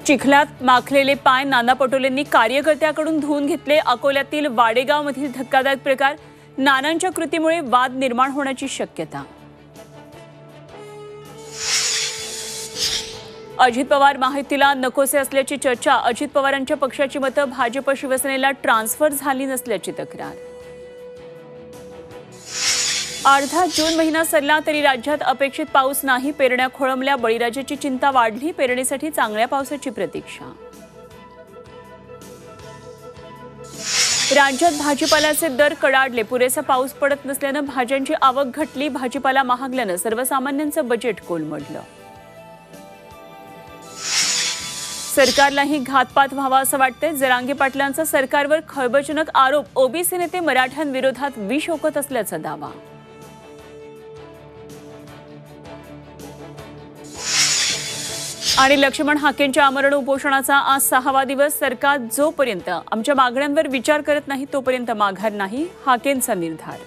चिखलात माखलेले पाय नाना पटोलेंनी कार्यकर्त्याकडून धुवून घेतले। अकोल्यातील वाडेगावमधील धक्कादायक प्रकार, नानांच्या कृतीमुळे वाद निर्माण होण्याची शक्यता। अजित पवार माहितीला नकोसे असल्याची चर्चा, अजित पवारांच्या पक्षाची मतं भाजप शिवसेनेला ट्रान्सफर झाली नसल्याची तक्रार। अर्धा जून महिना सरला तरी राज्यात अपेक्षित पाऊस नाही, पेरण्या खोळंबल्या, बळीराजाची चिंता वाढली, पेरणीसाठी चांगल्या पावसाची प्रतीक्षा। राज्यात भाजीपाल्याचे दर कडाडले, पुरेसा पाऊस पडत नसल्यानं भाज्यांची आवक घटली, भाजीपाला महागल्यानं सर्वसामान्यांचं बजेट कोलमडलं। सरकारलाही घातपात व्हावा असं वाटतंय, जरांगे पाटलांचा सरकारवर खळबळजनक आरोप, ओबीसी नेते मराठ्यांविरोधात विष ओकत असल्याचा दावा। आणि लक्ष्मण हाकेंच्या आमरण उपोषणाचा आज 6वा दिवस, सरकार जोपर्यंत आमच्या मागण्यांवर विचार करत नाही तोपर्यंत माघार नाही, हाकेंचा निर्धार।